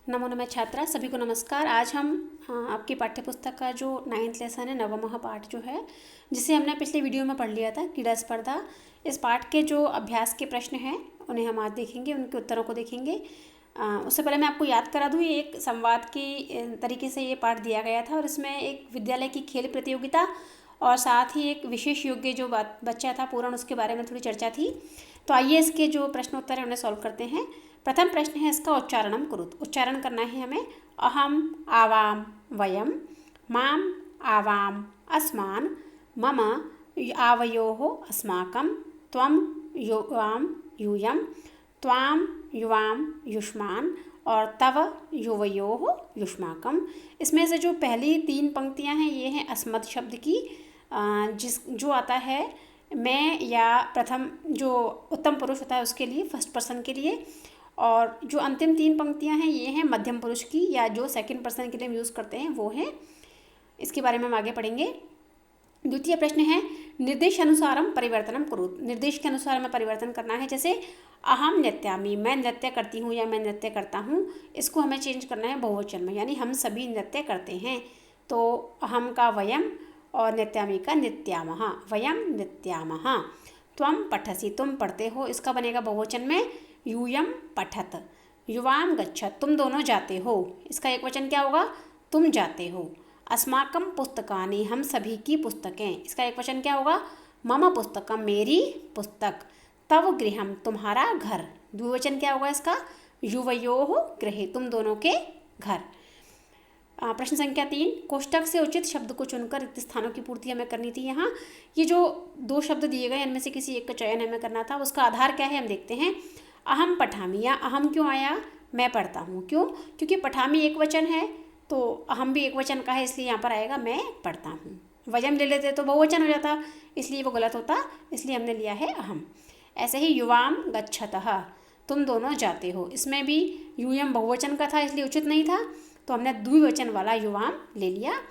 नमो नमः छात्रा, सभी को नमस्कार। आज हम आपकी पाठ्य पुस्तक का जो 9th लेसन है, नवमः पाठ जो है, जिसे हमने पिछले वीडियो में पढ़ लिया था, क्रीड़ा स्पर्धा। इस पाठ के जो अभ्यास के प्रश्न हैं उन्हें हम आज देखेंगे, उनके उत्तरों को देखेंगे। उससे पहले मैं आपको याद करा दूँ, ये एक संवाद की तरीके से ये पाठ दिया गया था और इसमें एक विद्यालय की खेल प्रतियोगिता और साथ ही एक विशेष योग्य जो बच्चा था पूर्ण, उसके बारे में थोड़ी चर्चा थी। तो आइए इसके जो प्रश्नोत्तर है उन्हें सॉल्व करते हैं। प्रथम प्रश्न है इसका उच्चारणम कुरुत। उच्चारण करना है हमें। अहम आवाम वयम, माम आवाम अस्मान्, मम आवयोः अस्माकं, त्वं युवाम यूयम, त्वां युवाम युष्मान् और तव युवयोः युष्माकं। इसमें से जो पहली 3 पंक्तियां हैं ये हैं अस्मत् शब्द की, जो आता है मैं या प्रथम जो उत्तम पुरुष होता है उसके लिए, फर्स्ट पर्सन के लिए। और जो अंतिम 3 पंक्तियां हैं ये हैं मध्यम पुरुष की, या जो सेकंड पर्सन के लिए हम यूज़ करते हैं वो हैं। इसके बारे में हम आगे पढ़ेंगे। द्वितीय प्रश्न है निर्देशानुसारम परिवर्तनम कुरुत। निर्देश के अनुसार हमें परिवर्तन करना है। जैसे अहम नृत्यामि, मैं नृत्य करती हूँ या मैं नृत्य करता हूँ, इसको हमें चेंज करना है बहुवचन में, यानी हम सभी नृत्य करते हैं। तो अहम का वयम और नृत्यामि का नृत्यामः, वयम नृत्यामः। त्वं पठसि, तुम पढ़ते हो, इसका बनेगा बहुवचन में यूयम पठत। युवाम गच्छत, तुम दोनों जाते हो, इसका एक वचन क्या होगा, तुम जाते हो। अस्माकं पुस्तकानि, हम सभी की पुस्तकें, इसका एक वचन क्या होगा, मम पुस्तकम, मेरी पुस्तक। तव गृहम, तुम्हारा घर, द्विवचन क्या होगा इसका, युवयोः गृहे, तुम दोनों के घर। प्रश्न संख्या 3, कोष्टक से उचित शब्द को चुनकर रिक्त स्थानों की पूर्ति हमें करनी थी। यहाँ ये जो 2 शब्द दिए गए इनमें से किसी एक का चयन हमें करना था। उसका आधार क्या है हम देखते हैं। अहम पठामी, या अहम क्यों आया, मैं पढ़ता हूँ, क्यों, क्योंकि पठामी एक वचन है तो अहम भी एक वचन का है, इसलिए यहाँ पर आएगा मैं पढ़ता हूँ। वयम ले लेते तो बहुवचन हो जाता, इसलिए वो गलत होता, इसलिए हमने लिया है अहम। ऐसे ही युवाम गच्छतः, तुम दोनों जाते हो, इसमें भी यूयम बहुवचन का था इसलिए उचित नहीं था, तो हमने द्विवचन वाला युवाम ले लिया।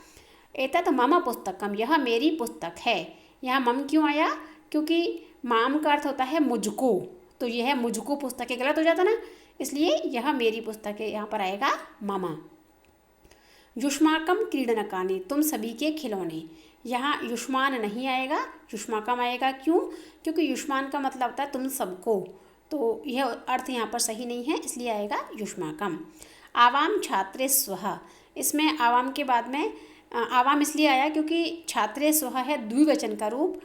एतत् मम पुस्तकम, यह मेरी पुस्तक है। यहाँ मम क्यों आया, क्योंकि माम का अर्थ होता है मुझको, तो यह है मुझको पुस्तकें, गलत हो जाता ना, इसलिए यह मेरी पुस्तक है, यहाँ पर आएगा मम। युष्माकम क्रीडनकानि, तुम सभी के खिलौने, यहाँ युष्मान नहीं आएगा, युष्माकम आएगा। क्यों, क्योंकि युष्मान का मतलब होता है तुम सबको, तो यह अर्थ यहाँ पर सही नहीं है, इसलिए आएगा युष्माकम। आवाम छात्रे स्वः, इसमें आवाम के बाद में आवाम इसलिए आया क्योंकि छात्रे स्वः है द्विवचन का रूप,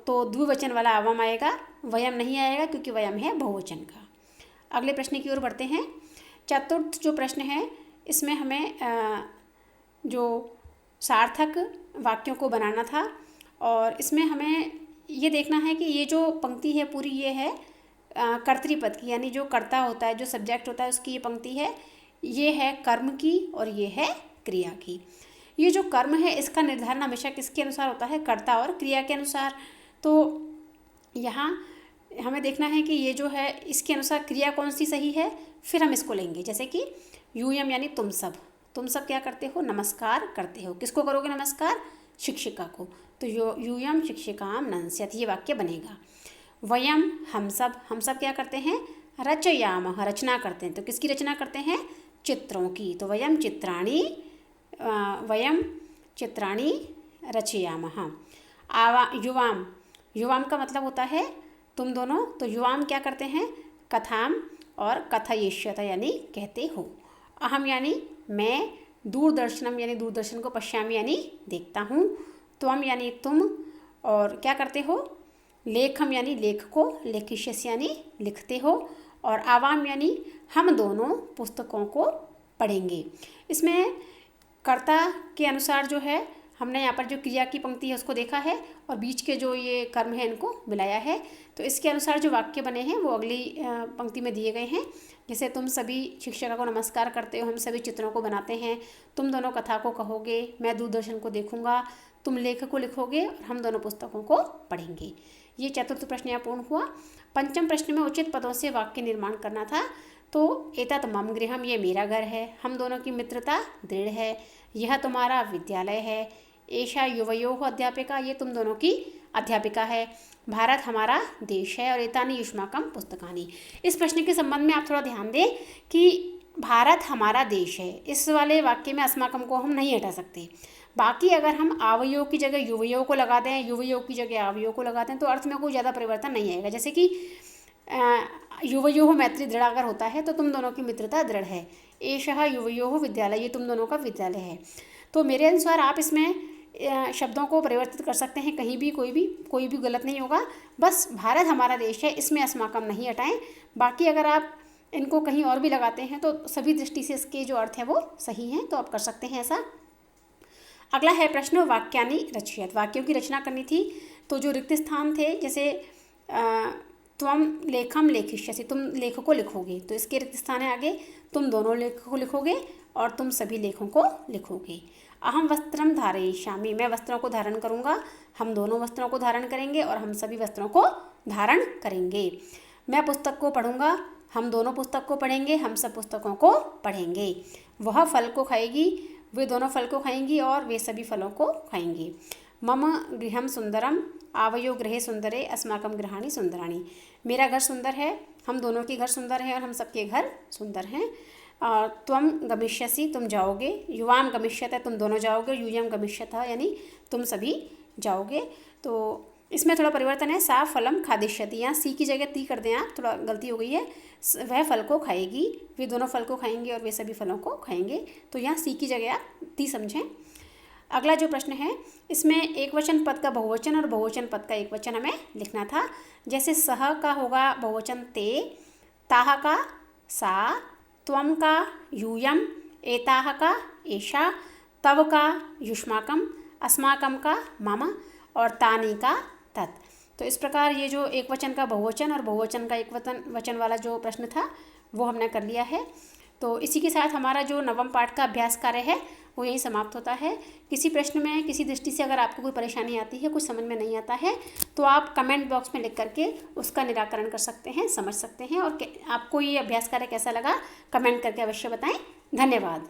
तो द्विवचन वाला आवाम आएगा, वयम नहीं आएगा क्योंकि वयम है बहुवचन का। अगले प्रश्न की ओर बढ़ते हैं। चतुर्थ जो प्रश्न है इसमें हमें जो सार्थक वाक्यों को बनाना था, और इसमें हमें ये देखना है कि ये जो पंक्ति है पूरी ये है कर्तृपद की, यानी जो कर्ता होता है, जो सब्जेक्ट होता है उसकी ये पंक्ति है, ये है कर्म की और ये है क्रिया की। ये जो कर्म है इसका निर्धारण हमेशा किसके अनुसार होता है, कर्ता और क्रिया के अनुसार। तो यहाँ हमें देखना है कि ये जो है इसके अनुसार क्रिया कौन सी सही है, फिर हम इसको लेंगे। जैसे कि यूयम यानी तुम सब क्या करते हो, नमस्कार करते हो, किसको करोगे नमस्कार, शिक्षिका को, तो यूयम शिक्षिकाम नंस्यत, ये वाक्य बनेगा। वयम हम सब क्या करते हैं, रचयामः, रचना करते हैं, तो किसकी रचना करते हैं, चित्रों की, तो वयम चित्राणि रचयामः। युवाम का मतलब होता है तुम दोनों, तो युवाम क्या करते हैं, कथाम और कथयिष्यत यानी कहते हो। अहम यानी मैं, दूरदर्शनम यानी दूरदर्शन को, पश्यामि यानी देखता हूँ, त्वम यानी तुम और क्या करते हो, लेखम यानी लेख को, लेखिष्यसि यानी लिखते हो, और आवाम यानी हम दोनों पुस्तकों को पढ़ेंगे। इसमें कर्ता के अनुसार जो है हमने यहाँ पर जो क्रिया की पंक्ति है उसको देखा है, और बीच के जो ये कर्म है इनको मिलाया है, तो इसके अनुसार जो वाक्य बने हैं वो अगली पंक्ति में दिए गए हैं। जैसे तुम सभी शिक्षिका को नमस्कार करते हो, हम सभी चित्रों को बनाते हैं, तुम दोनों कथा को कहोगे, मैं दूरदर्शन को देखूंगा, तुम लेख को लिखोगे और हम दोनों पुस्तकों को पढ़ेंगे। ये चतुर्थ प्रश्न यहाँ पूर्ण हुआ। पंचम प्रश्न में उचित पदों से वाक्य निर्माण करना था। तो एतत् मम गृहम, ये मेरा घर है, हम दोनों की मित्रता दृढ़ है, यह तुम्हारा विद्यालय है, एषा युवयोः अध्यापिका, ये तुम दोनों की अध्यापिका है, भारत हमारा देश है, और एतानि युष्माकम पुस्तकानि। इस प्रश्न के संबंध में आप थोड़ा ध्यान दें कि भारत हमारा देश है, इस वाले वाक्य में अस्माकम को हम नहीं हटा सकते। बाकी अगर हम आवयों की जगह युवयों को लगा दें, युवयों की जगह आवयों को लगा दें, तो अर्थ में कोई ज़्यादा परिवर्तन नहीं आएगा। जैसे कि युवयोः मैत्री दृढ़ अगर होता है तो तुम दोनों की मित्रता दृढ़ है। एषः युवयोः विद्यालय, ये तुम दोनों का विद्यालय है। तो मेरे अनुसार आप इसमें शब्दों को परिवर्तित कर सकते हैं, कहीं भी कोई भी गलत नहीं होगा। बस भारत हमारा देश है, इसमें अस्माकम नहीं हटाएं। बाकी अगर आप इनको कहीं और भी लगाते हैं तो सभी दृष्टि से इसके जो अर्थ है वो सही हैं, तो आप कर सकते हैं ऐसा। अगला है प्रश्न वाक्यानि रचयत, वाक्यों की रचना करनी थी। तो जो रिक्त स्थान थे, जैसे त्वम लेखम लेखिष्यसि, तुम लेखों को लिखोगे, तो इसके रिक्त स्थान है आगे तुम दोनों लेखों को लिखोगे और तुम सभी लेखों को लिखोगे। अहम वस्त्रम धारयिष्यामि, मैं वस्त्रों को धारण करूँगा, हम दोनों वस्त्रों को धारण करेंगे और हम सभी वस्त्रों को धारण करेंगे। मैं पुस्तक को पढ़ूँगा, हम दोनों पुस्तक को पढ़ेंगे, हम सब पुस्तकों को पढ़ेंगे। वह फल को खाएगी, वे दोनों फल को खाएंगी और वे सभी फलों को खाएंगे। मम गृहम सुंदरम, आवयो गृहे सुंदरे, अस्माकम गृहाणि सुंदराणि, मेरा घर सुंदर है, हम दोनों के घर सुंदर हैं और हम सबके घर सुंदर हैं। त्वम गमिष्यसि, तुम जाओगे, युवाम गमिष्यते, तुम दोनों जाओगे, यूयम गमिष्यतः, यानी तुम सभी जाओगे। तो इसमें थोड़ा परिवर्तन है, सा फलम खादिष्यति, यहाँ सी की जगह ती कर दें आप, थोड़ा गलती हो गई है। वह फल को खाएगी, वे दोनों फल को खाएंगे और वे सभी फलों को खाएंगे, तो यहाँ सी की जगह आप ती समझें। अगला जो प्रश्न है, इसमें एक वचन पद का बहुवचन और बहुवचन पद का एक वचन हमें लिखना था। जैसे सह का होगा बहुवचन ते, ताह का सा, त्वम का यूयम, एताह का एषा, तव का युष्माकम, अस्माकम का मम और तानि का तत्। तो इस प्रकार ये जो एक वचन का बहुवचन और बहुवचन का एक वचन वाला जो प्रश्न था वो हमने कर लिया है। तो इसी के साथ हमारा जो नवम पाठ का अभ्यास कार्य है वो यहीं समाप्त होता है। किसी प्रश्न में किसी दृष्टि से अगर आपको कोई परेशानी आती है, कुछ समझ में नहीं आता है, तो आप कमेंट बॉक्स में लिख करके उसका निराकरण कर सकते हैं, समझ सकते हैं। और आपको ये अभ्यास कार्य कैसा लगा कमेंट करके अवश्य बताएं। धन्यवाद।